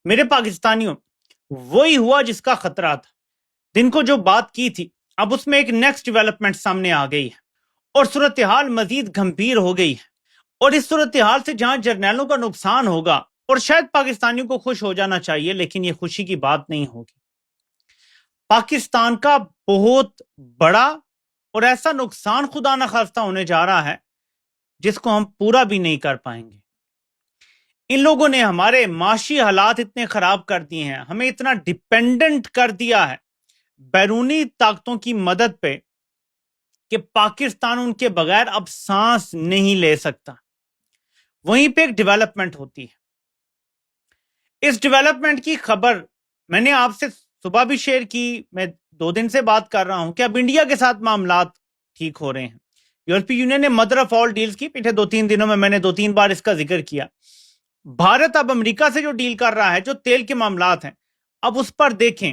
میرے پاکستانیوں، وہی ہوا جس کا خطرہ تھا. دن کو جو بات کی تھی اب اس میں ایک نیکسٹ ڈیولپمنٹ سامنے آ گئی ہے اور صورتحال مزید گھمبیر ہو گئی ہے. اور اس صورتحال سے جہاں جرنیلوں کا نقصان ہوگا اور شاید پاکستانیوں کو خوش ہو جانا چاہیے، لیکن یہ خوشی کی بات نہیں ہوگی. پاکستان کا بہت بڑا اور ایسا نقصان خدا نخواستہ ہونے جا رہا ہے جس کو ہم پورا بھی نہیں کر پائیں گے. ان لوگوں نے ہمارے معاشی حالات اتنے خراب کر دیے ہیں، ہمیں اتنا ڈیپینڈنٹ کر دیا ہے بیرونی طاقتوں کی مدد پہ کہ پاکستان ان کے بغیر اب سانس نہیں لے سکتا. وہیں پہ ایک ڈیولپمنٹ ہوتی ہے. اس ڈیولپمنٹ کی خبر میں نے آپ سے صبح بھی شیئر کی، میں 2 دن سے بات کر رہا ہوں کہ اب انڈیا کے ساتھ معاملات ٹھیک ہو رہے ہیں. یورپی یونین نے مدر آف آل ڈیلز کی. پیچھے 2-3 دنوں میں نے 2-3 بار اس کا ذکر کیا. بھارت اب امریکہ سے جو ڈیل کر رہا ہے، جو تیل کے معاملات ہیں، اب اس پر دیکھیں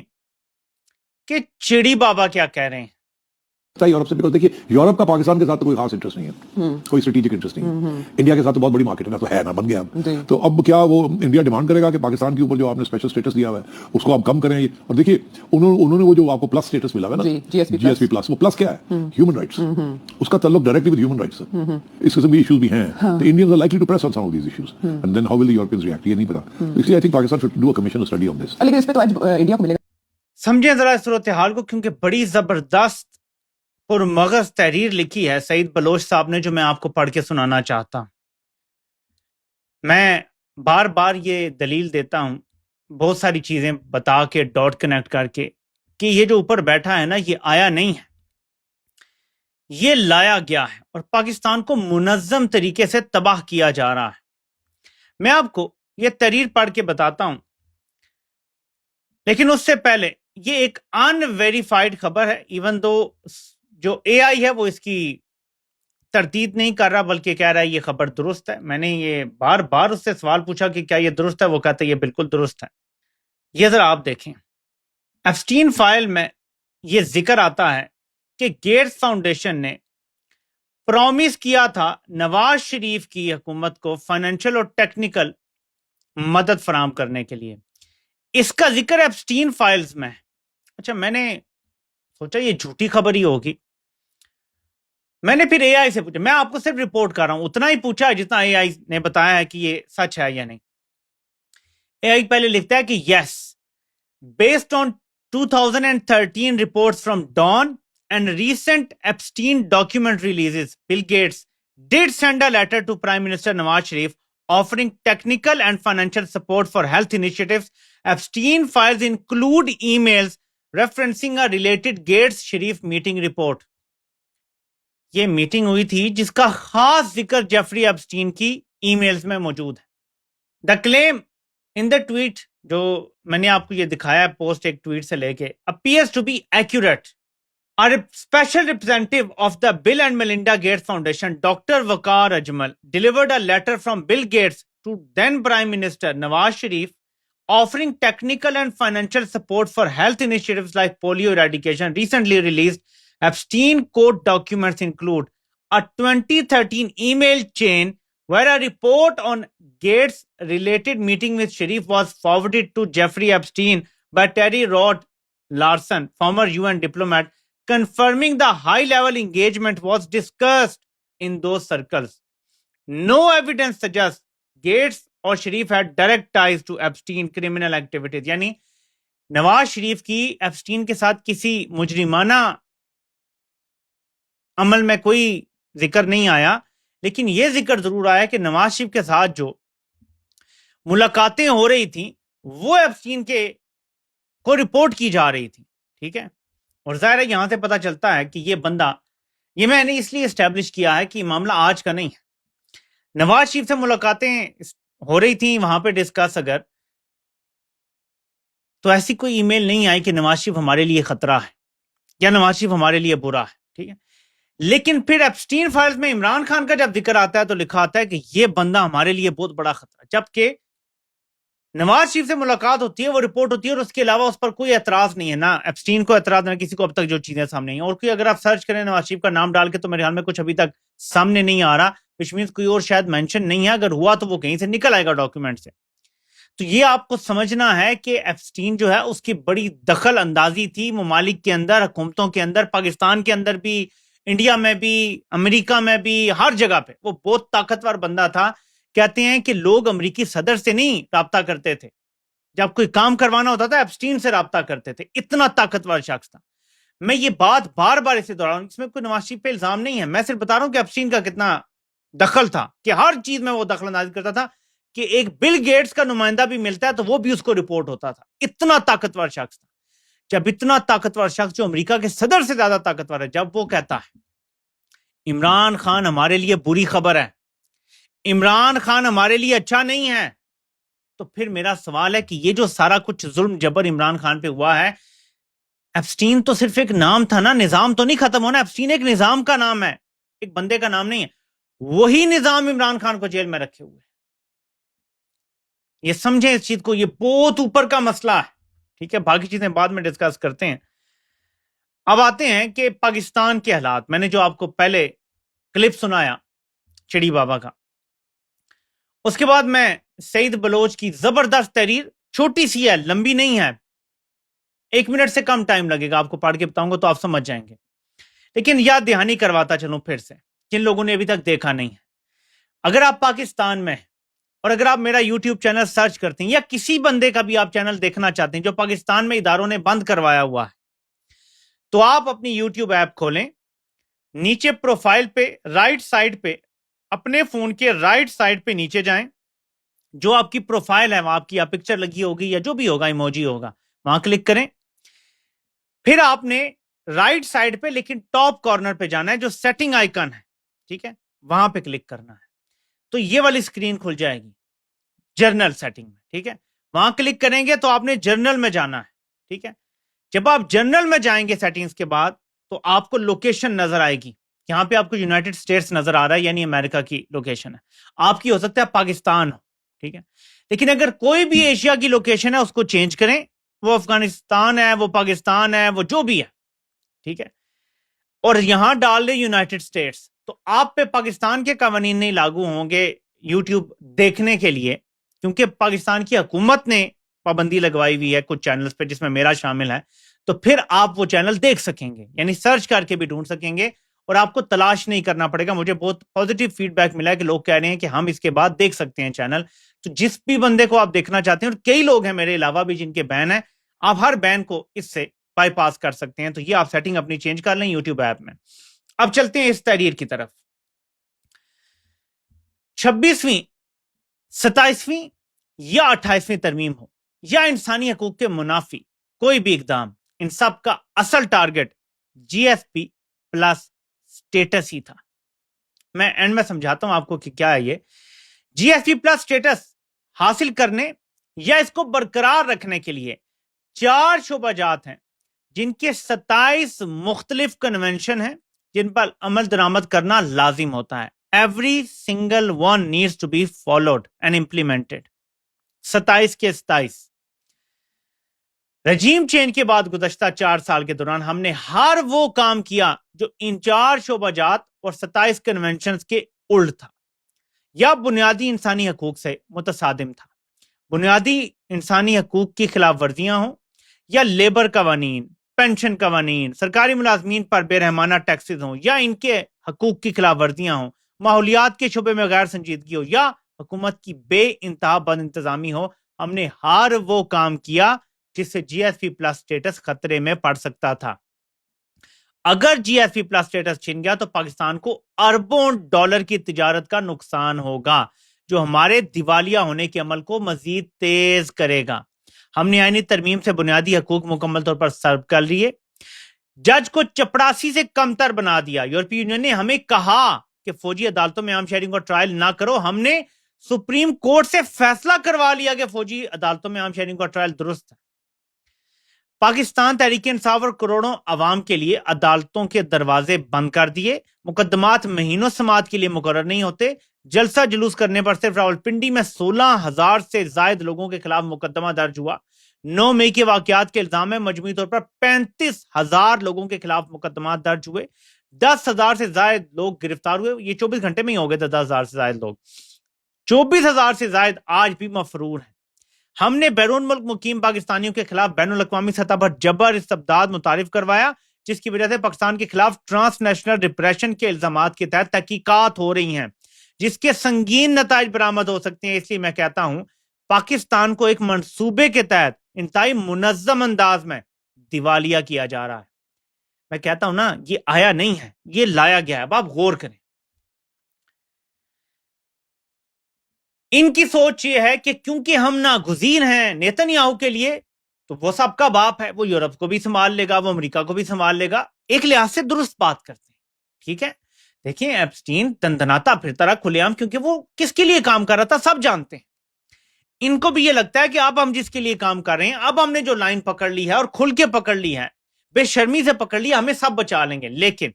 کہ چڑی بابا کیا کہہ رہے ہیں. یورپ سے بھی دیکھیے، یورپ کا پاکستان کے ساتھ تو کوئی خاص انٹرسٹ نہیں ہے، کوئی اسٹریٹجک انٹرسٹ نہیں ہے. انڈیا کے ساتھ تو بہت بڑی مارکیٹ ہے، تو ہے نا، بن گیا. تو اب کیا وہ انڈیا ڈیمانڈ کرے گا کہ پاکستان کے اوپر جو آپ نے اسپیشل اسٹیٹس دیا ہوا ہے اس کو آپ کم کریں؟ اور دیکھیے انہوں نے وہ جو آپ کو پلس اسٹیٹس ملا ہے نا، جی ایس پی پلس، وہ پلس کیا ہے؟ Human rights. اس کا تعلق ڈائریکٹلی ود ہیومن رائٹس ہے. اس قسم کے ایشوز بھی ہیں تو Indians are likely to press on some of these issues and then how will the Europeans react, یہ نہیں پتا. اس لیے I think Pakistan should do a commission study on this. لیکن اس پہ تو آج انڈیا کو ملے گا. سمجھیں ذرا اس صورتحال کو، کیونکہ بڑی زبردست اور مغز تحریر لکھی ہے سعید بلوچ صاحب نے، جو میں آپ کو پڑھ کے سنانا چاہتا ہوں. میں بار بار یہ دلیل دیتا ہوں، بہت ساری چیزیں بتا کے، ڈاٹ کنیکٹ کر کے، کہ یہ جو اوپر بیٹھا ہے نا، یہ آیا نہیں ہے، یہ لایا گیا ہے اور پاکستان کو منظم طریقے سے تباہ کیا جا رہا ہے. میں آپ کو یہ تحریر پڑھ کے بتاتا ہوں، لیکن اس سے پہلے یہ ایک ان ویریفائڈ خبر ہے. ایون دو جو اے آئی ہے وہ اس کی تردید نہیں کر رہا، بلکہ کہہ رہا ہے یہ خبر درست ہے. میں نے یہ بار بار اس سے سوال پوچھا کہ کیا یہ درست ہے، وہ کہتا ہے یہ بالکل درست ہے. یہ ذرا آپ دیکھیں، ایپسٹین فائل میں یہ ذکر آتا ہے کہ گیٹس فاؤنڈیشن نے پرومس کیا تھا نواز شریف کی حکومت کو فائنینشیل اور ٹیکنیکل مدد فراہم کرنے کے لیے. اس کا ذکر ایپسٹین فائلز میں ہے. اچھا، میں نے سوچا یہ جھوٹی خبر ہی ہوگی. میں نے پھر اے آئی سے پوچھا، میں آپ کو صرف رپورٹ کر رہا ہوں، اتنا ہی پوچھا جتنا اے آئی نے بتایا ہے کہ یہ سچ ہے یا نہیں. اے آئی پہلے لکھتا ہے کہ یس، based on 2013 reports from Dawn and recent Epstein document releases, Bill Gates did send a letter to Prime Minister Nawaz Sharif offering technical and financial support for health initiatives. Epstein files include emails referencing a related Gates-Sharif meeting report. یہ meeting ہوئی تھی جس کا خاص ذکر Jeffrey Epstein کی e mails میں موجود ہے. دا کلیم ان دا ٹویٹ، جو میں نے آپ کو یہ دکھایا ہے پوسٹ ایک ٹویٹ سے لے کے، appears to be accurate. A special representative of the Bill and Melinda Gates Foundation, Dr. Waqar Ajmal, delivered a letter from Bill Gates to then Prime Minister Nawaz Sharif offering technical and financial support for health initiatives like polio eradication. Recently released Epstein court documents include a 2013 email chain where a report on Gates' related meeting with Sharif was forwarded to Jeffrey Epstein by Terry Rod Larson, former UN diplomat, confirming the high-level engagement was discussed in those circles. No evidence suggests Gates or Sharif had direct ties to Epstein criminal activities. یعنی نواز شریف کی Epstein کے ساتھ کسی مجرمانہ عمل میں کوئی ذکر نہیں آیا، لیکن یہ ذکر ضرور آیا کہ نواز شریف کے ساتھ جو ملاقاتیں ہو رہی تھیں وہ ایپسٹین کے کو رپورٹ کی جا رہی تھی. ٹھیک ہے، اور ظاہر ہے یہاں سے پتہ چلتا ہے کہ یہ بندہ، یہ میں نے اس لیے اسٹیبلش کیا ہے کہ معاملہ آج کا نہیں ہے. نواز شریف سے ملاقاتیں ہو رہی تھیں وہاں پہ ڈسکس، اگر تو ایسی کوئی ای میل نہیں آئی کہ نواز شریف ہمارے لیے خطرہ ہے یا نواز شریف ہمارے لیے برا ہے. ٹھیک ہے، لیکن پھر ایپسٹین فائلز میں عمران خان کا جب ذکر آتا ہے تو لکھا آتا ہے کہ یہ بندہ ہمارے لیے بہت بڑا خطرہ، جبکہ نواز شریف سے ملاقات ہوتی ہے، وہ رپورٹ ہوتی ہے اور اس کے علاوہ اس پر کوئی اعتراض نہیں ہے، نہ ایپسٹین کو اعتراض، نہ کسی کو اب تک جو چیزیں سامنے آئی. اور کوئی اگر آپ سرچ کریں نواز شریف کا نام ڈال کے تو میرے خیال میں کچھ ابھی تک سامنے نہیں آ رہا، which means کوئی اور شاید مینشن نہیں ہے. اگر ہوا تو وہ کہیں سے نکل آئے گا ڈاکیومنٹ سے. تو یہ آپ کو سمجھنا ہے کہ ایپسٹین جو ہے اس کی بڑی دخل اندازی تھی ممالک کے اندر، حکومتوں کے اندر، پاکستان کے اندر بھی، انڈیا میں بھی، امریکہ میں بھی، ہر جگہ پہ وہ بہت طاقتور بندہ تھا. کہتے ہیں کہ لوگ امریکی صدر سے نہیں رابطہ کرتے تھے، جب کوئی کام کروانا ہوتا تھا ایپسٹین سے رابطہ کرتے تھے، اتنا طاقتور شخص تھا. میں یہ بات بار بار اسے دہراؤں، اس میں کوئی نواز شریف پہ الزام نہیں ہے، میں صرف بتا رہا ہوں کہ ایپسٹین کا کتنا دخل تھا، کہ ہر چیز میں وہ دخل اندازی کرتا تھا، کہ ایک بل گیٹس کا نمائندہ بھی ملتا ہے تو وہ بھی اس کو رپورٹ ہوتا تھا. اتنا طاقتور شخص تھا. جب اتنا طاقتور شخص جو امریکہ کے صدر سے زیادہ طاقتور ہے، جب وہ کہتا ہے عمران خان ہمارے لیے بری خبر ہے، عمران خان ہمارے لیے اچھا نہیں ہے، تو پھر میرا سوال ہے کہ یہ جو سارا کچھ ظلم جبر عمران خان پہ ہوا ہے، ایپسٹین تو صرف ایک نام تھا نا، نظام تو نہیں ختم ہونا. ایپسٹین ایک نظام کا نام ہے، ایک بندے کا نام نہیں ہے. وہی نظام عمران خان کو جیل میں رکھے ہوئے. یہ سمجھیں اس چیز کو، یہ بہت اوپر کا مسئلہ ہے. ٹھیک ہے، باقی چیزیں بعد میں ڈسکس کرتے ہیں. اب آتے ہیں کہ پاکستان کے حالات. میں نے جو آپ کو پہلے کلپ سنایا چڑی بابا کا، اس کے بعد میں سعید بلوچ کی زبردست تحریر، چھوٹی سی ہے، لمبی نہیں ہے، 1 منٹ سے کم ٹائم لگے گا، آپ کو پڑھ کے بتاؤں گا تو آپ سمجھ جائیں گے. لیکن یاد دہانی کرواتا چلوں پھر سے، جن لوگوں نے ابھی تک دیکھا نہیں ہے. اگر آپ پاکستان میں، اور اگر آپ میرا یوٹیوب چینل سرچ کرتے ہیں یا کسی بندے کا بھی آپ چینل دیکھنا چاہتے ہیں جو پاکستان میں اداروں نے بند کروایا ہوا ہے، تو آپ اپنی یوٹیوب ایپ کھولیں، نیچے پروفائل پہ رائٹ سائڈ پہ، اپنے فون کے رائٹ سائڈ پہ نیچے جائیں، جو آپ کی پروفائل ہے، وہاں آپ کی پکچر لگی ہوگی یا جو بھی ہوگا، ایموجی ہوگا، وہاں کلک کریں. پھر آپ نے رائٹ سائڈ پہ لیکن ٹاپ کارنر پہ جانا ہے، جو سیٹنگ آئیکن ہے، ٹھیک ہے، وہاں پہ کلک کرنا ہے. تو یہ والی سکرین کھل جائے گی جرنل سیٹنگ میں. ٹھیک ہے، وہاں کلک کریں گے تو آپ نے جرنل میں جانا ہے. ٹھیک ہے، جب آپ جرنل میں جائیں گے سیٹنگز کے بعد، تو آپ کو لوکیشن نظر آئے گی. یہاں پہ آپ کو یونائٹڈ اسٹیٹس نظر آ رہا ہے، یعنی امریکہ کی لوکیشن ہے. آپ کی ہو سکتا ہے پاکستان ہو. ٹھیک ہے، لیکن اگر کوئی بھی ایشیا کی لوکیشن ہے اس کو چینج کریں، وہ افغانستان ہے، وہ پاکستان ہے، وہ جو بھی ہے. ٹھیک ہے، اور یہاں ڈال دیں یونائٹڈ اسٹیٹس، تو آپ پہ پاکستان کے قوانین نہیں لاگو ہوں گے یوٹیوب دیکھنے کے لیے، کیونکہ پاکستان کی حکومت نے پابندی لگوائی ہوئی ہے کچھ چینلز پہ، جس میں میرا شامل ہے. تو پھر آپ وہ چینل دیکھ سکیں گے، یعنی سرچ کر کے بھی ڈھونڈ سکیں گے، اور آپ کو تلاش نہیں کرنا پڑے گا. مجھے بہت پازیٹیو فیڈ بیک ملا ہے کہ لوگ کہہ رہے ہیں کہ ہم اس کے بعد دیکھ سکتے ہیں چینل. تو جس بھی بندے کو آپ دیکھنا چاہتے ہیں، اور کئی لوگ ہیں میرے علاوہ بھی جن کے بین ہیں، آپ ہر بین کو اس سے بائی پاس کر سکتے ہیں. تو یہ آپ سیٹنگ اپنی چینج کر لیں یوٹیوب ایپ میں. اب چلتے ہیں اس تحریر کی طرف. 26ویں، 27ویں یا 28ویں ترمیم ہو یا انسانی حقوق کے منافی کوئی بھی اقدام، ان سب کا اصل ٹارگٹ جی ایس پی پلس سٹیٹس ہی تھا. میں اینڈ میں سمجھاتا ہوں آپ کو کہ کیا ہے یہ جی ایس پی پلس سٹیٹس حاصل کرنے یا اس کو برقرار رکھنے کے لیے 4 شعبہ جات ہیں، جن کے 27 مختلف کنونشن ہیں جن پر عمل درآمد کرنا لازم ہوتا ہے. Every single one needs to be followed and implemented. 27 کے 27. رجیم چینج کے بعد گزشتہ 4 سال کے دوران ہم نے ہر وہ کام کیا جو ان 4 شعبہ جات اور 27 کنونشنز کے الٹ تھا یا بنیادی انسانی حقوق سے متصادم تھا. بنیادی انسانی حقوق کی خلاف ورزیاں ہوں یا لیبر قوانین، پینشن قوانین، سرکاری ملازمین پر بے رحمانہ ٹیکسز ہوں یا ان کے حقوق کی خلاف ورزیاں ہوں، ماحولیات کے شعبے میں غیر سنجیدگی ہو یا حکومت کی بے انتہا بد انتظامی ہو، ہم نے ہر وہ کام کیا جس سے جی ایس پی پلس سٹیٹس خطرے میں پڑ سکتا تھا. اگر جی ایس پی پلس سٹیٹس چھن گیا تو پاکستان کو اربوں ڈالر کی تجارت کا نقصان ہوگا، جو ہمارے دیوالیہ ہونے کے عمل کو مزید تیز کرے گا. ہم نے آئینی ترمیم سے بنیادی حقوق مکمل طور پر سلب کر لیے، جج کو چپڑاسی سے کمتر بنا دیا. یورپی یونین نے ہمیں کہا کہ فوجی عدالتوں میں عام شہریوں کا ٹرائل نہ کرو، ہم نے سپریم کورٹ سے فیصلہ کروا لیا کہ فوجی عدالتوں میں عام شہریوں کا ٹرائل درست ہے. پاکستان تحریک انصاف اور کروڑوں عوام کے لیے عدالتوں کے دروازے بند کر دیے. مقدمات مہینوں سماعت کے لیے مقرر نہیں ہوتے. جلسہ جلوس کرنے پر صرف راولپنڈی میں 16,000 سے زائد لوگوں کے خلاف مقدمہ درج ہوا. 9 مئی کے واقعات کے الزام میں مجموعی طور پر 35,000 لوگوں کے خلاف مقدمات درج ہوئے. 10,000 سے زائد لوگ گرفتار ہوئے. یہ 24 گھنٹے میں ہی ہو گئے تھے 10,000 سے زائد لوگ. 24,000 سے زائد آج بھی مفرور ہیں. ہم نے بیرون ملک مقیم پاکستانیوں کے خلاف بین الاقوامی سطح پر جبر استبداد متعارف کروایا، جس کی وجہ سے پاکستان کے خلاف ٹرانس نیشنل ریپریشن کے الزامات کے تحت تحقیقات ہو رہی ہیں، جس کے سنگین نتائج برآمد ہو سکتے ہیں۔ اس لیے میں کہتا ہوں پاکستان کو ایک منصوبے کے تحت انتہائی منظم انداز میں دیوالیہ کیا جا رہا ہے۔ میں کہتا ہوں نا، یہ آیا نہیں ہے، یہ لایا گیا ہے۔ اب آپ غور کریں، ان کی سوچ یہ ہے کہ کیونکہ ہم ناگزیر ہیں نیتن یاہو کے لیے، تو وہ سب کا باپ ہے، وہ یورپ کو بھی سنبھال لے گا، وہ امریکہ کو بھی سنبھال لے گا۔ ایک لحاظ سے درست بات کرتے ہیں، ٹھیک ہے۔ دیکھیں ایپسٹین تنتناتا پھرتا رہا کھلے عام، کیونکہ وہ کس کے لیے کام کر رہا تھا سب جانتے ہیں۔ ان کو بھی یہ لگتا ہے کہ اب ہم جس کے لیے کام کر رہے ہیں، اب ہم نے جو لائن پکڑ لی ہے اور کھل کے پکڑ لی ہے، بے شرمی سے پکڑ لی، ہمیں سب بچا لیں گے۔ لیکن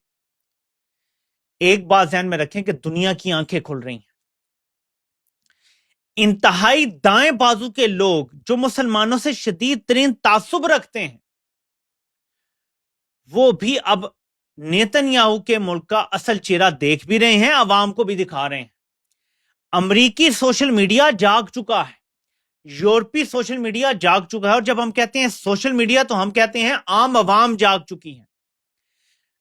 ایک بات ذہن میں رکھیں کہ دنیا کی آنکھیں کھل رہی ہیں۔ انتہائی دائیں بازو کے لوگ جو مسلمانوں سے شدید ترین تعصب رکھتے ہیں، وہ بھی اب نیتن یاہو کے ملک کا اصل چہرہ دیکھ بھی رہے ہیں، عوام کو بھی دکھا رہے ہیں۔ امریکی سوشل میڈیا جاگ چکا ہے، یورپی سوشل میڈیا جاگ چکا ہے، اور جب ہم کہتے ہیں سوشل میڈیا تو ہم کہتے ہیں عام عوام جاگ چکی ہے،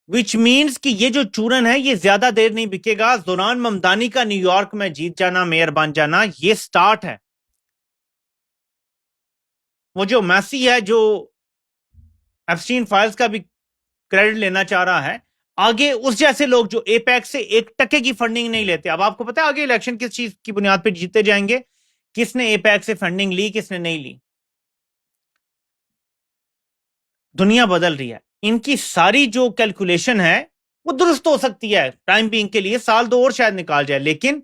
وچ مینز کہ یہ جو چورن ہے یہ زیادہ دیر نہیں بکے گا۔ زوران ممدانی کا نیو یارک میں جیت جانا، میئر بن جانا، یہ سٹارٹ ہے۔ وہ جو میسی ہے، جو ایپسٹین فائلز کا بھی کریڈٹ لینا چاہ رہا ہے، آگے اس جیسے لوگ جو اے پیک سے 1% کی فنڈنگ نہیں لیتے۔ اب آپ کو پتا ہے آگے الیکشن کس چیز کی بنیاد پہ جیتے جائیں گے، کس نے اے پیک سے فنڈنگ لی، کس نے نہیں لی۔ دنیا بدل رہی ہے، ان کی ساری جو کیلکولیشن ہے وہ درست ہو سکتی ہے ٹائم بینگ کے لیے، سال دو اور شاید نکال جائے، لیکن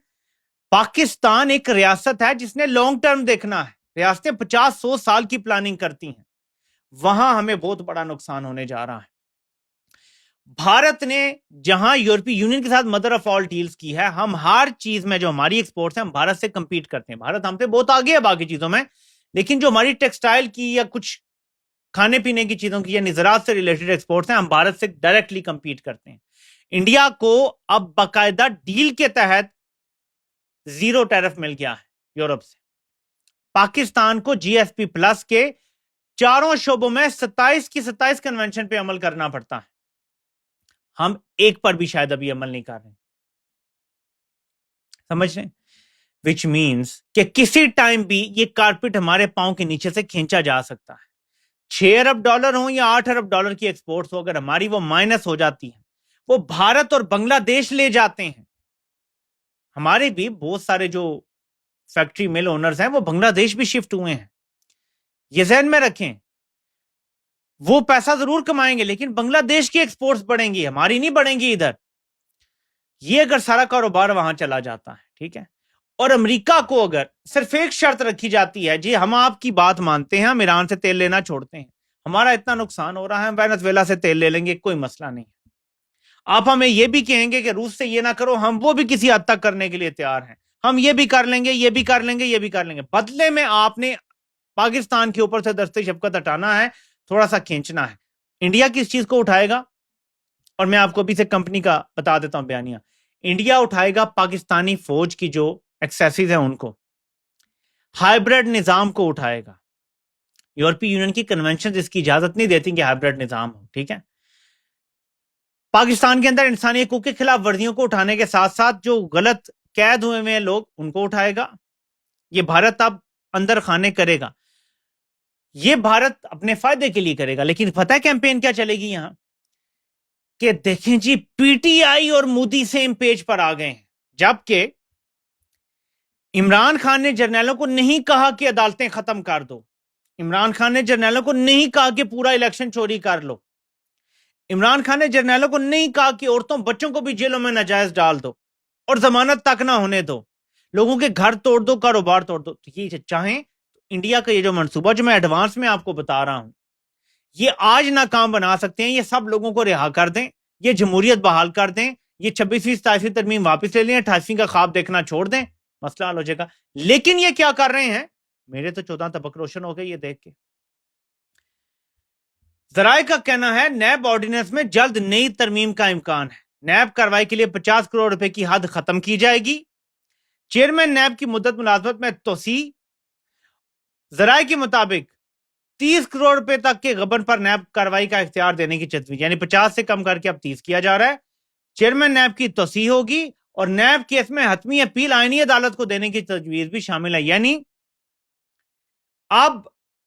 پاکستان ایک ریاست ہے جس نے لانگ ٹرم دیکھنا ہے۔ ریاستیں 50-100 سال کی پلاننگ کرتی ہیں، وہاں ہمیں بہت بڑا نقصان ہونے جا رہا ہے۔ بھارت نے جہاں یورپی یونین کے ساتھ مدر آف آل ڈیلز کی ہے، ہم ہر چیز میں جو ہماری ایکسپورٹس ہیں ہم بھارت سے کمپیٹ کرتے ہیں۔ بھارت ہم سے بہت آگے ہے باقی چیزوں میں، لیکن جو ہماری ٹیکسٹائل کی یا کچھ کھانے پینے کی چیزوں کی یا زراعت سے ریلیٹڈ ایکسپورٹس ہیں، ہم بھارت سے ڈائریکٹلی کمپیٹ کرتے ہیں۔ انڈیا کو اب باقاعدہ ڈیل کے تحت زیرو ٹیرف مل گیا ہے یورپ سے۔ پاکستان کو جی ایس پی پلس کے چاروں شعبوں میں 27 کی 27 کنونشن پہ عمل کرنا پڑتا ہے، ہم ایک پر بھی شاید ابھی عمل نہیں کر رہے، سمجھ رہے ہیں؟ وچ مینز کہ کسی ٹائم بھی یہ کارپٹ ہمارے پاؤں کے نیچے سے کھینچا جا سکتا ہے۔ 6 ارب ڈالر ہوں یا 8 ارب ڈالر کی ایکسپورٹس ہو، اگر ہماری وہ مائنس ہو جاتی ہے، وہ بھارت اور بنگلہ دیش لے جاتے ہیں۔ ہمارے بھی بہت سارے جو فیکٹری مل اونرز ہیں وہ بنگلہ دیش بھی شفٹ ہوئے ہیں، یہ ذہن میں رکھیں۔ وہ پیسہ ضرور کمائیں گے لیکن بنگلہ دیش کی ایکسپورٹس بڑھیں گی، ہماری نہیں بڑھیں گی ادھر۔ یہ اگر سارا کاروبار وہاں چلا جاتا ہے، ٹھیک ہے، اور امریکہ کو اگر صرف ایک شرط رکھی جاتی ہے، جی ہم آپ کی بات مانتے ہیں، ہم ایران سے تیل لینا چھوڑتے ہیں، ہمارا اتنا نقصان ہو رہا ہے، ہم وینزویلا سے تیل لے لیں گے، کوئی مسئلہ نہیں۔ آپ ہمیں یہ بھی کہیں گے کہ روس سے یہ نہ کرو، ہم وہ بھی کسی حد تک کرنے کے لیے تیار ہیں، ہم یہ بھی کر لیں گے، یہ بھی کر لیں گے، یہ بھی کر لیں گے۔ بدلے میں آپ نے پاکستان کے اوپر سے دست شفقت ہٹانا ہے، تھوڑا سا کھینچنا ہے۔ انڈیا کس چیز کو اٹھائے گا؟ اور میں آپ کو ابھی سے کمپنی کا بتا دیتا ہوں بیانیہ۔ انڈیا اٹھائے گا پاکستانی فوج کی جو ایکسیسریز ہیں ان کو، ہائیبرڈ نظام کو اٹھائے گا۔ یورپی یونین کی کنونشن اس کی اجازت نہیں دیتی کہ ہائیبرڈ نظام ہو، ٹھیک ہے۔ پاکستان کے اندر انسانی حقوق کے خلاف ورزیوں کو اٹھانے کے ساتھ ساتھ جو غلط قید ہوئے ہیں لوگ، ان کو اٹھائے گا۔ یہ بھارت اب اندر خانے کرے گا، یہ بھارت اپنے فائدے کے لیے کرے گا، لیکن پتہ ہے کیمپین کیا چلے گی یہاں؟ کہ دیکھیں جی پی ٹی آئی اور مودی سیم پیج پر آ گئے ہیں، جبکہ عمران خان نے جرنیلوں کو نہیں کہا کہ عدالتیں ختم کر دو، عمران خان نے جرنیلوں کو نہیں کہا کہ پورا الیکشن چوری کر لو، عمران خان نے جرنیلوں کو نہیں کہا کہ عورتوں بچوں کو بھی جیلوں میں ناجائز ڈال دو اور ضمانت تک نہ ہونے دو، لوگوں کے گھر توڑ دو، کاروبار توڑ دو۔ یہ چاہیں انڈیا کا یہ جو منصوبہ جو میں ایڈوانس میں آپ کو بتا رہا ہوں، یہ آج ناکام بنا سکتے ہیں۔ یہ سب لوگوں کو رہا کر دیں، یہ جمہوریت بحال کر دیں، یہ 26ویں 27ویں ترمیم واپس لے لیں، 28ویں کا خواب دیکھنا چھوڑ دیں، مسئلہ حل ہو جائے گا۔ لیکن یہ کیا کر رہے ہیں؟ میرے تو 14 طبق روشن ہو گئے یہ دیکھ کے۔ ذرائع کا کہنا ہے نیب آرڈیننس میں جلد نئی ترمیم کا امکان ہے، نیب کارروائی کے لیے 50 کروڑ روپے کی حد ختم کی جائے گی، چیئرمین نیب کی مدت ملازمت میں توسیع، ذرائع کے مطابق 30 کروڑ روپے تک کے غبن پر نیب کارروائی کا اختیار دینے کی تجویز، یعنی 50 سے کم کر کے اب 30 کیا جا رہا ہے. چیئرمین نیب کی توسیع ہوگی اور نیب کیس میں حتمی اپیل آئینی عدالت کو دینے کی تجویز بھی شامل ہے. یعنی اب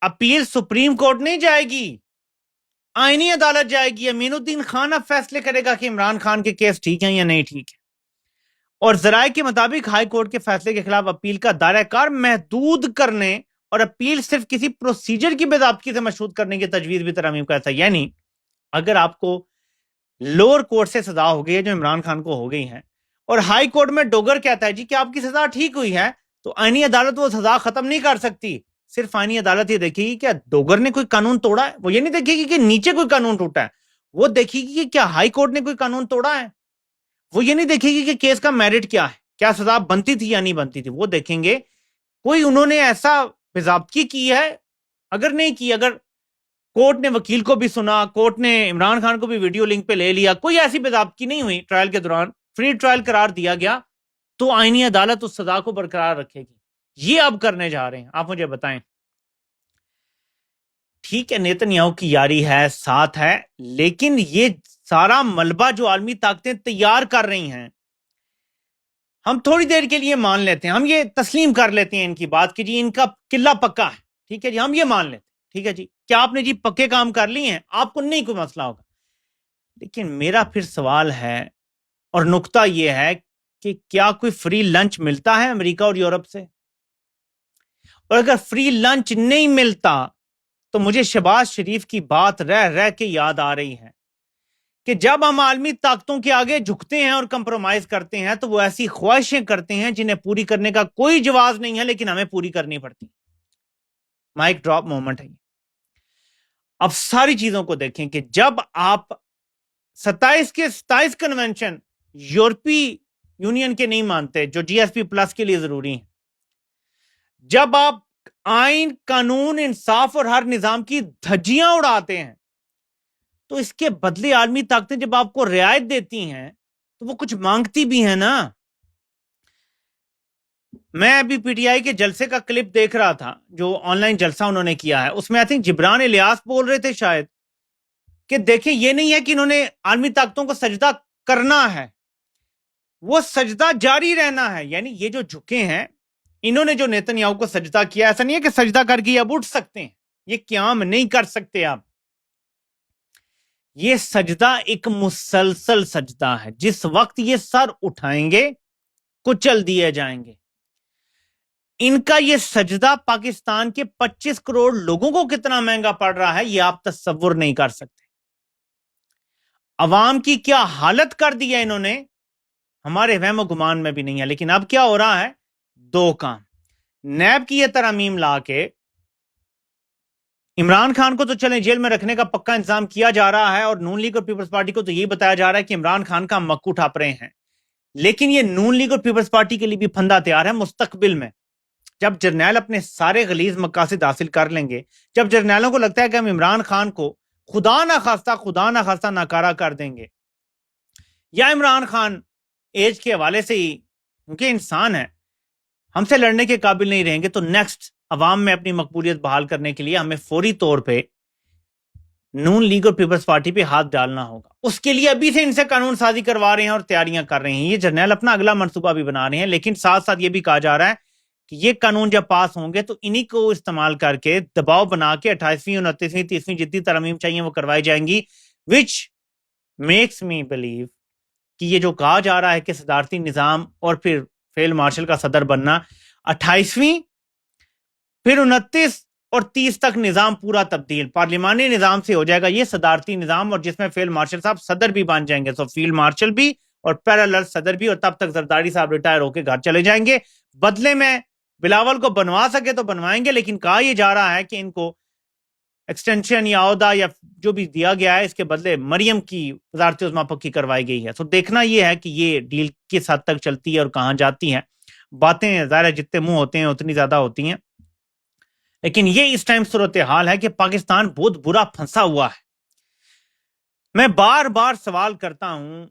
اپیل سپریم کورٹ نہیں جائے گی، آئینی عدالت جائے گی. امین الدین خان اب فیصلے کرے گا کہ عمران خان کے کیس ٹھیک ہیں یا نہیں ٹھیک ہے. اور ذرائع کے مطابق ہائی کورٹ کے فیصلے کے خلاف اپیل کا دائرہ کار محدود کرنے اور اپیل صرف کسی پروسیجر کی باضابطگی سے مشروط کرنے کی تجویز بھی ترامیم کا حصہ. یعنی اگر آپ کو لوور کورٹ سے سزا ہو گئی ہے جو عمران خان کو ہو گئی ہے اور ہائی کورٹ میں ڈوگر کہتا ہے جی کہ آپ کی سزا ٹھیک ہوئی ہے، تو آئینی عدالت وہ سزا ختم نہیں کر سکتی. صرف آئینی عدالت یہ دیکھے گی کیا ڈوگر نے کوئی قانون توڑا ہے. وہ یہ نہیں دیکھے گی کہ نیچے کوئی قانون ٹوٹا ہے، وہ دیکھے گی کہ کیا ہائی کورٹ نے کوئی قانون توڑا ہے. وہ یہ نہیں دیکھے گی کہ کیس کا میرٹ کیا ہے، کیا سزا بنتی تھی یا نہیں بنتی تھی. وہ دیکھیں گے کوئی انہوں نے ایسا باضابطگی کی ہے، اگر نہیں کی، اگر کورٹ نے وکیل کو بھی سنا، کورٹ نے عمران خان کو بھی ویڈیو لنک پہ لے لیا، کوئی ایسی باضابطگی نہیں ہوئی ٹرائل کے دوران، فری ٹرائل قرار دیا گیا، تو آئینی عدالت اس سزا کو برقرار رکھے گی. یہ اب کرنے جا رہے ہیں. آپ مجھے بتائیں، ٹھیک ہے نیتن یاہو کی یاری ہے، ساتھ ہے، لیکن یہ سارا ملبہ جو عالمی طاقتیں تیار کر رہی ہیں، ہم تھوڑی دیر کے لیے مان لیتے ہیں، ہم یہ تسلیم کر لیتے ہیں ان کی بات کہ جی ان کا قلعہ پکا ہے، ٹھیک ہے جی، ہم یہ مان لیتے ہیں، ٹھیک ہے جی، کیا آپ نے جی پکے کام کر لی ہیں، آپ کو نہیں کوئی مسئلہ ہوگا. لیکن میرا پھر سوال ہے اور نقطہ یہ ہے کہ کیا کوئی فری لنچ ملتا ہے امریکہ اور یورپ سے؟ اور اگر فری لنچ نہیں ملتا تو مجھے شہباز شریف کی بات رہ رہ کے یاد آ رہی ہے کہ جب ہم عالمی طاقتوں کے آگے جھکتے ہیں اور کمپرومائز کرتے ہیں تو وہ ایسی خواہشیں کرتے ہیں جنہیں پوری کرنے کا کوئی جواز نہیں ہے، لیکن ہمیں پوری کرنی پڑتی. مائک ڈراپ مومنٹ ہے. اب ساری چیزوں کو دیکھیں کہ جب آپ 27 کے 27 کنونشن یورپی یونین کے نہیں مانتے جو جی ایس پی پلس کے لیے ضروری ہیں، جب آپ آئین، قانون، انصاف اور ہر نظام کی دھجیاں اڑاتے ہیں، تو اس کے بدلے عالمی طاقتیں جب آپ کو رعایت دیتی ہیں تو وہ کچھ مانگتی بھی ہیں نا. میں ابھی پی ٹی آئی کے جلسے کا کلپ دیکھ رہا تھا جو آن لائن جلسہ انہوں نے کیا ہے، اس میں آئی تھنک جبران الیاس بول رہے تھے شاید کہ دیکھیں یہ نہیں ہے کہ انہوں نے عالمی طاقتوں کو سجدہ کرنا ہے، وہ سجدہ جاری رہنا ہے. یعنی یہ جو جھکے ہیں، انہوں نے جو نیتن یاہو کو سجدہ کیا، ایسا نہیں ہے کہ سجدہ کر کے اب اٹھ سکتے ہیں، یہ قیام نہیں کر سکتے آپ. یہ سجدہ ایک مسلسل سجدہ ہے، جس وقت یہ سر اٹھائیں گے کچل دیے جائیں گے. ان کا یہ سجدہ پاکستان کے 25 کروڑ لوگوں کو کتنا مہنگا پڑ رہا ہے یہ آپ تصور نہیں کر سکتے. عوام کی کیا حالت کر دی ہے انہوں نے، ہمارے وہم و گمان میں بھی نہیں ہے. لیکن اب کیا ہو رہا ہے، دو کام. نیب کی یہ ترامیم لا کے عمران خان کو تو چلیں جیل میں رکھنے کا پکا انتظام کیا جا رہا ہے، اور نون لیگ اور پیپلز پارٹی کو تو یہی بتایا جا رہا ہے کہ عمران خان کا مکو ٹھاپ رہے ہیں. لیکن یہ نون لیگ اور پیپلز پارٹی کے لیے بھی پھندا تیار ہے مستقبل میں، جب جرنیل اپنے سارے غلیظ مقاصد حاصل کر لیں گے، جب جرنیلوں کو لگتا ہے کہ ہم عمران خان کو خدا نہ خواستہ ناکارہ کر دیں گے، یا عمران خان ایج کے حوالے سے ہی کیونکہ انسان ہے ہم سے لڑنے کے قابل نہیں رہیں گے، تو نیکسٹ عوام میں اپنی مقبولیت بحال کرنے کے لیے ہمیں فوری طور پہ نون لیگ اور پیپلز پارٹی پہ ہاتھ ڈالنا ہوگا. اس کے لیے ابھی سے ان سے قانون سازی کروا رہے ہیں اور تیاریاں کر رہے ہیں. یہ جرنیل اپنا اگلا منصوبہ بھی بنا رہے ہیں، لیکن ساتھ ساتھ یہ بھی کہا جا رہا ہے کہ یہ قانون جب پاس ہوں گے تو انہی کو استعمال کر کے دباؤ بنا کے 28ویں 29ویں 30ویں جتنی ترامیم چاہیے وہ کروائی جائیں گی، which makes me believe کہ یہ جو کہا جا رہا ہے کہ صدارتی نظام اور پھر فیلڈ مارشل کا صدر بننا 28ویں پھر 29 اور 30 تک نظام پورا تبدیل پارلیمانی نظام سے ہو جائے گا، یہ صدارتی نظام، اور جس میں فیلڈ مارشل صاحب صدر بھی بن جائیں گے. سو فیلڈ مارشل بھی اور پیرالل صدر بھی، اور تب تک زرداری صاحب ریٹائر ہو کے گھر چلے جائیں گے. بدلے میں بلاول کو بنوا سکے تو بنوائیں گے، لیکن کہا یہ جا رہا ہے کہ ان کو ایکسٹینشن یا عہدہ یا جو بھی دیا گیا ہے اس کے بدلے مریم کی وزارت عظمیٰ پکی کروائی گئی ہے. سو دیکھنا یہ ہے کہ یہ ڈیل کس حد تک چلتی ہے اور کہاں جاتی ہیں. باتیں ظاہر ہے جتنے منہ ہوتے ہیں اتنی زیادہ ہوتی ہیں، لیکن یہ اس ٹائم صورتحال ہے کہ پاکستان بہت برا پھنسا ہوا ہے. میں بار بار سوال کرتا ہوں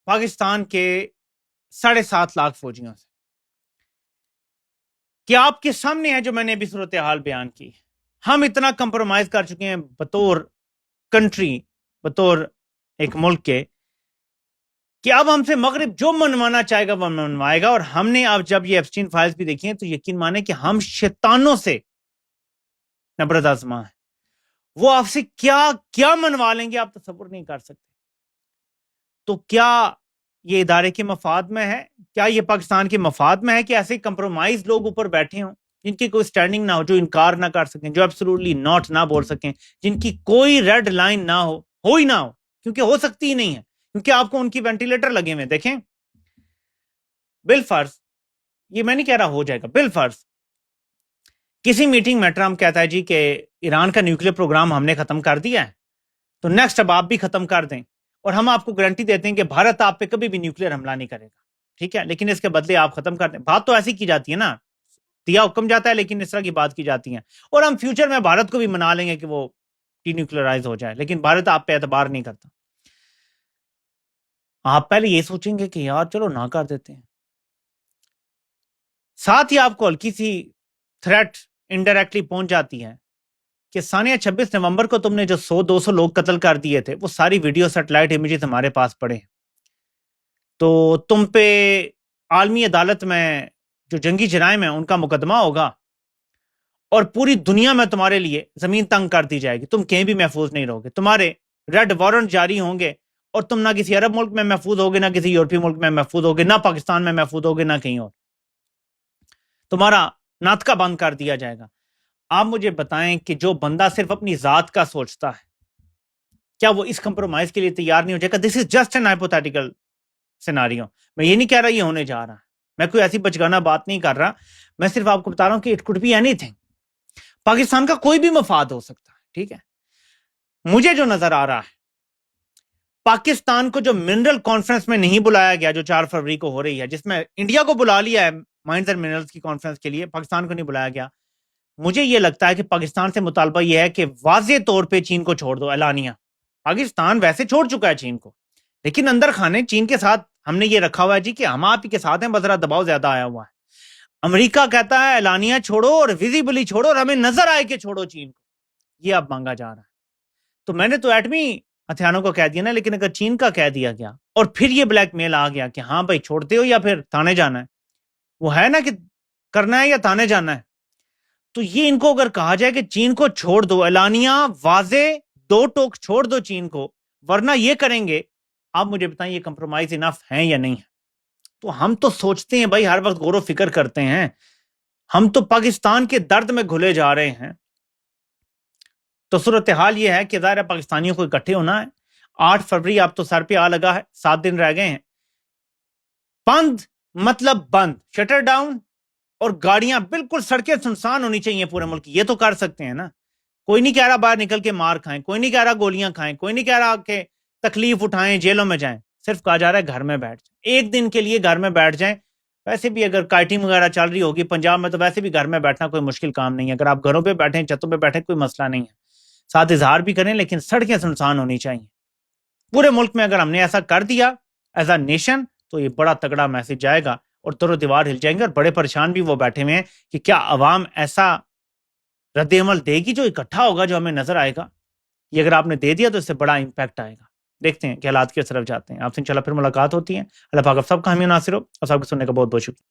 پاکستان کے 7.5 لاکھ فوجیوں سے، کہ آپ کے سامنے ہے جو میں نے ابھی صورتحال بیان کی. ہم اتنا کمپرومائز کر چکے ہیں بطور کنٹری، بطور ایک ملک کے، کہ اب ہم سے مغرب جو منوانا چاہے گا وہ منوائے گا. اور ہم نے اب جب یہ ایپسٹین فائلز بھی دیکھی ہیں تو یقین مانے کہ ہم شیطانوں سے نبرد آزما ہے. وہ آپ سے کیا کیا منوا لیں گے آپ تصور نہیں کر سکتے. تو کیا یہ ادارے کے مفاد میں ہے، کیا یہ پاکستان کے مفاد میں ہے کہ ایسے کمپرومائز لوگ اوپر بیٹھے ہوں جن کی کوئی سٹینڈنگ نہ ہو، جو انکار نہ کر سکیں، جو ایبسولوٹلی ناٹ نہ بول سکیں، جن کی کوئی ریڈ لائن نہ ہو ہی نہ ہو، کیونکہ ہو سکتی ہی نہیں ہے، کیونکہ آپ کو ان کی وینٹیلیٹر لگے ہوئے. دیکھیں بالفرض، یہ میں نہیں کہہ رہا ہو جائے گا، بالفرض کسی میٹنگ میں ٹرمپ کہتا ہے جی کہ ایران کا نیوکلیر پروگرام ہم نے ختم کر دیا ہے، تو نیکسٹ اب آپ بھی ختم کر دیں، اور ہم آپ کو گارنٹی دیتے ہیں کہ بھارت آپ پہ کبھی بھی نیوکلیر حملہ نہیں کرے گا، ٹھیک ہے، لیکن اس کے بدلے آپ ختم کر دیں. بات تو ایسی کی جاتی ہے نا، دیا حکم جاتا ہے، لیکن اس طرح کی بات کی جاتی ہے. اور ہم فیوچر میں بھارت کو بھی منا لیں گے کہ وہ ڈی نیوکلرائز ہو جائے، لیکن بھارت آپ پہ اعتبار نہیں کرتا. آپ پہلے یہ سوچیں گے کہ یار چلو نہ کر دیتے ہیں. ساتھ ہی آپ کو ہلکی سی تھریٹ انڈائریکٹلی پہنچ جاتی ہے کہ ثانیہ 26 نومبر کو تم نے جو 100-200 لوگ قتل کر دیے تھے، وہ ساری ویڈیو سیٹلائٹ امیجز ہمارے پاس پڑے ہیں، تو تم پہ عالمی عدالت میں جو جنگی جرائم ہیں ان کا مقدمہ ہوگا، اور پوری دنیا میں تمہارے لیے زمین تنگ کر دی جائے گی، تم کہیں بھی محفوظ نہیں رہو گے، تمہارے ریڈ وارنٹ جاری ہوں گے، اور تم نہ کسی عرب ملک میں محفوظ ہوگے، نہ کسی یورپی ملک میں محفوظ ہوگے، نہ پاکستان میں محفوظ ہوگے، نہ کہیں اور. تمہارا ناطقہ بند کر دیا جائے گا. آپ مجھے بتائیں کہ جو بندہ صرف اپنی ذات کا سوچتا ہے، کیا وہ اس کمپرومائز کے لیے تیار نہیں ہو جائے گا؟ This is just an hypothetical scenario. میں یہ نہیں کہہ رہا یہ ہونے جا رہا، میں کوئی ایسی بچگانہ بات نہیں کر رہا، میں صرف آپ کو بتا رہا ہوں کہ اٹ کوڈ بی اینی تھنگ. پاکستان کا کوئی بھی مفاد ہو سکتا ہے، ٹھیک ہے. مجھے جو نظر آ رہا ہے، پاکستان کو جو منرل کانفرنس میں نہیں بلایا گیا جو 4 فروری کو ہو رہی ہے، جس میں انڈیا کو بلا لیا ہے مائنز اینڈ منرلز کی کانفرنس کے لیے، پاکستان کو نہیں بلایا گیا. مجھے یہ لگتا ہے کہ پاکستان سے مطالبہ یہ ہے کہ واضح طور پہ چین کو چھوڑ دو، اعلانیہ. پاکستان ویسے چھوڑ چکا ہے چین کو، لیکن اندر کھانے چین کے ساتھ ہم نے یہ رکھا ہوا ہے جی کہ ہم آپ ہی کے ساتھ ہیں، بس ذرا دباؤ زیادہ آیا ہوا ہے. امریکہ کہتا ہے اعلانیہ چھوڑو اور ویزیبلی چھوڑو، اور ہمیں نظر آئے کہ چھوڑو چین کو. یہ اب مانگا جا رہا ہے. تو میں نے تو ایٹمی ہتھیاروں کو کہہ دیا نا، لیکن اگر چین کا کہہ دیا گیا اور پھر یہ بلیک میل آ گیا کہ ہاں بھائی چھوڑتے ہو یا پھر تھانے جانا ہے، وہ ہے نا کہ کرنا ہے یا تھانے جانا ہے. تو یہ ان کو اگر کہا جائے کہ چین کو چھوڑ دو، اعلانیہ واضح 2 ٹوک چھوڑ دو چین کو، ورنہ یہ کریں گے، آپ مجھے بتائیں یہ کمپرومائز انف ہیں یا نہیں ہے؟ تو ہم تو سوچتے ہیں بھائی، ہر وقت غور و فکر کرتے ہیں، ہم تو پاکستان کے درد میں گھلے جا رہے ہیں. تو صورتحال یہ ہے کہ ظاہر ہے پاکستانیوں کو اکٹھے ہونا ہے. 8 فروری اب تو سر پہ آ لگا ہے، 7 دن رہ گئے ہیں. بند مطلب بند، شٹر ڈاؤن، اور گاڑیاں بالکل سڑکیں سنسان ہونی چاہیے پورے ملک کی. یہ تو کر سکتے ہیں نا. کوئی نہیں کہہ رہا باہر نکل کے مار کھائیں، کوئی نہیں کہہ رہا گولیاں کھائیں، کوئی نہیں کہہ رہا کہ تکلیف اٹھائیں، جیلوں میں جائیں. صرف کہا جا رہا ہے گھر میں بیٹھ جائیں، 1 دن کے لیے گھر میں بیٹھ جائیں. ویسے بھی اگر کائٹنگ وغیرہ چل رہی ہوگی پنجاب میں، تو ویسے بھی گھر میں بیٹھنا کوئی مشکل کام نہیں ہے. اگر آپ گھروں پہ بیٹھیں، چھتوں پہ بیٹھیں، کوئی مسئلہ نہیں ہے. ساتھ اظہار بھی کریں، لیکن سڑکیں سنسان ہونی چاہیے پورے ملک میں. اگر ہم نے ایسا کر دیا ایز اے نیشن، تو یہ بڑا تگڑا میسج جائے گا اور در و دیوار ہل جائیں گے. اور بڑے پریشان بھی وہ بیٹھے ہوئے ہیں کہ کیا عوام ایسا رد عمل دے گی جو اکٹھا ہوگا، جو ہمیں نظر آئے گا. یہ اگر آپ نے دے دیا تو اس سے بڑا امپیکٹ آئے گا. دیکھتے ہیں کہ حالات کی طرف جاتے ہیں. آپ سے انشاءاللہ پھر ملاقات ہوتی ہے. اللہ پاک آپ سب کا حامی و ناصر ہو، اور سب کو سننے کا بہت بہت شکریہ.